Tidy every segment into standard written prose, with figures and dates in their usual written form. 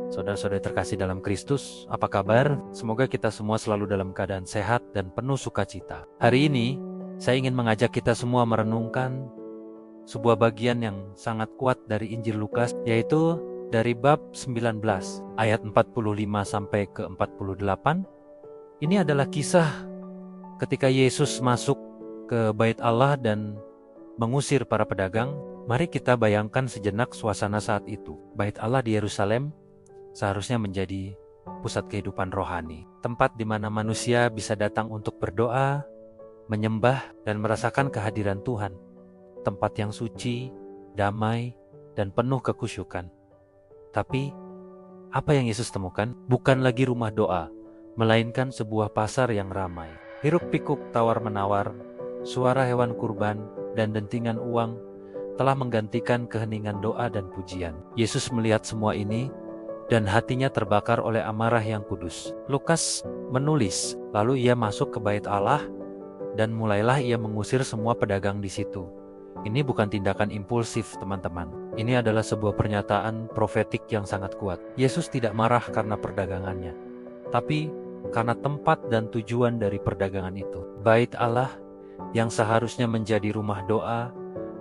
Saudara-saudari terkasih dalam Kristus, apa kabar? Semoga kita semua selalu dalam keadaan sehat dan penuh sukacita. Hari ini, saya ingin mengajak kita semua merenungkan sebuah bagian yang sangat kuat dari Injil Lukas, yaitu dari bab 19, ayat 45 sampai ke 48. Ini adalah kisah ketika Yesus masuk ke Bait Allah dan mengusir para pedagang. Mari kita bayangkan sejenak suasana saat itu. Bait Allah di Yerusalem seharusnya menjadi pusat kehidupan rohani, tempat di mana manusia bisa datang untuk berdoa, menyembah, dan merasakan kehadiran Tuhan. Tempat yang suci, damai, dan penuh kekhusyukan. Tapi, apa yang Yesus temukan? Bukan lagi rumah doa, melainkan sebuah pasar yang ramai. Hiruk-pikuk tawar-menawar, suara hewan kurban, dan dentingan uang telah menggantikan keheningan doa dan pujian. Yesus melihat semua ini, dan hatinya terbakar oleh amarah yang kudus. Lukas menulis, lalu ia masuk ke Bait Allah, dan mulailah ia mengusir semua pedagang di situ. Ini bukan tindakan impulsif, teman-teman. Ini adalah sebuah pernyataan profetik yang sangat kuat. Yesus tidak marah karena perdagangannya, tapi karena tempat dan tujuan dari perdagangan itu. Bait Allah yang seharusnya menjadi rumah doa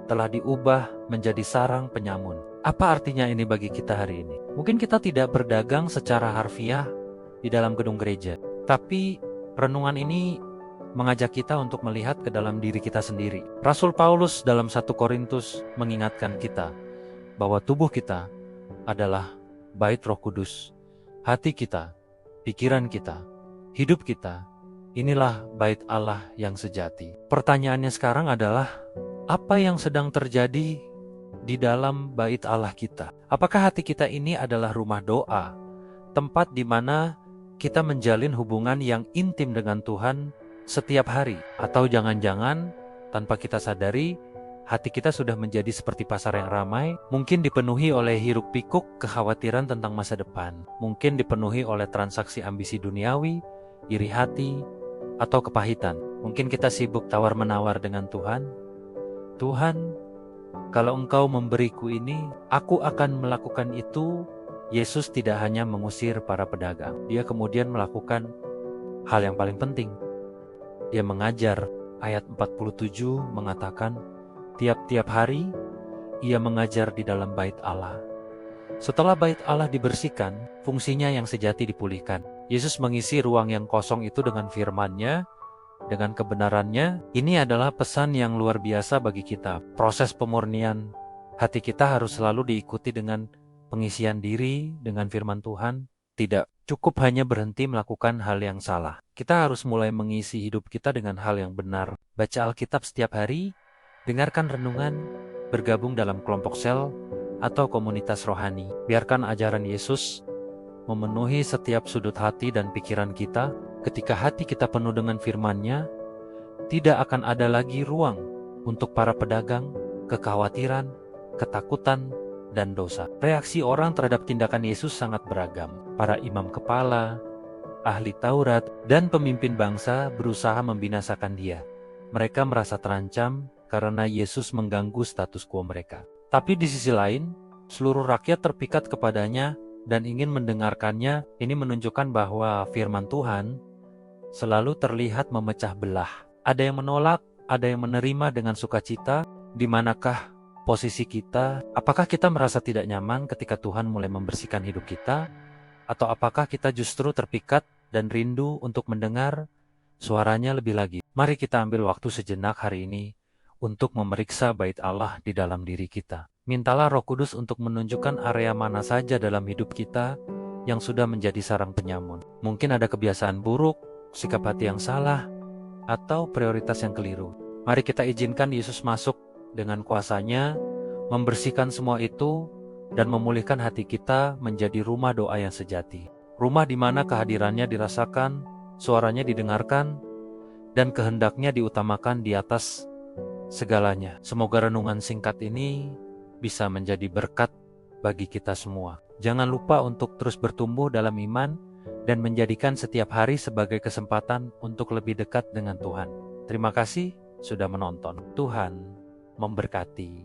telah diubah menjadi sarang penyamun. Apa artinya ini bagi kita hari ini? Mungkin kita tidak berdagang secara harfiah di dalam gedung gereja, tapi renungan ini mengajak kita untuk melihat ke dalam diri kita sendiri. Rasul Paulus dalam 1 Korintus mengingatkan kita bahwa tubuh kita adalah bait Roh Kudus. Hati kita, pikiran kita, hidup kita, inilah bait Allah yang sejati. Pertanyaannya sekarang adalah, apa yang sedang terjadi di dalam bait Allah kita? Apakah hati kita ini adalah rumah doa, tempat di mana kita menjalin hubungan yang intim dengan Tuhan setiap hari? Atau jangan-jangan tanpa kita sadari, hati kita sudah menjadi seperti pasar yang ramai, mungkin dipenuhi oleh hiruk-pikuk kekhawatiran tentang masa depan, mungkin dipenuhi oleh transaksi ambisi duniawi, iri hati, atau kepahitan. Mungkin kita sibuk tawar-menawar dengan Tuhan. Tuhan, kalau Engkau memberiku ini, aku akan melakukan itu. Yesus tidak hanya mengusir para pedagang, dia kemudian melakukan hal yang paling penting. Dia mengajar. Ayat 47 mengatakan, tiap-tiap hari ia mengajar di dalam bait Allah. Setelah bait Allah dibersihkan, fungsinya yang sejati dipulihkan. Yesus mengisi ruang yang kosong itu dengan firman-Nya, dengan kebenarannya. Ini adalah pesan yang luar biasa bagi kita. Proses pemurnian hati kita harus selalu diikuti dengan pengisian diri dengan firman Tuhan. Tidak cukup hanya berhenti melakukan hal yang salah. Kita harus mulai mengisi hidup kita dengan hal yang benar. Baca Alkitab setiap hari, dengarkan renungan, bergabung dalam kelompok sel atau komunitas rohani. Biarkan ajaran Yesus memenuhi setiap sudut hati dan pikiran kita. Ketika hati kita penuh dengan firman-Nya, tidak akan ada lagi ruang untuk para pedagang, kekhawatiran, ketakutan, dan dosa. Reaksi orang terhadap tindakan Yesus sangat beragam. Para imam kepala, ahli Taurat, dan pemimpin bangsa berusaha membinasakan dia. Mereka merasa terancam karena Yesus mengganggu status quo mereka. Tapi di sisi lain, seluruh rakyat terpikat kepadanya dan ingin mendengarkannya. Ini menunjukkan bahwa firman Tuhan selalu terlihat memecah belah. Ada yang menolak, ada yang menerima dengan sukacita. Di manakah posisi kita? Apakah kita merasa tidak nyaman ketika Tuhan mulai membersihkan hidup kita? Atau apakah kita justru terpikat dan rindu untuk mendengar suaranya lebih lagi? Mari kita ambil waktu sejenak hari ini untuk memeriksa bait Allah di dalam diri kita. Mintalah Roh Kudus untuk menunjukkan area mana saja dalam hidup kita yang sudah menjadi sarang penyamun. Mungkin ada kebiasaan buruk, sikap hati yang salah, atau prioritas yang keliru. Mari kita izinkan Yesus masuk dengan kuasa-Nya, membersihkan semua itu, dan memulihkan hati kita menjadi rumah doa yang sejati. Rumah di mana kehadirannya dirasakan, suaranya didengarkan, dan kehendaknya diutamakan di atas segalanya. Semoga renungan singkat ini bisa menjadi berkat bagi kita semua. Jangan lupa untuk terus bertumbuh dalam iman dan menjadikan setiap hari sebagai kesempatan untuk lebih dekat dengan Tuhan. Terima kasih sudah menonton. Tuhan memberkati.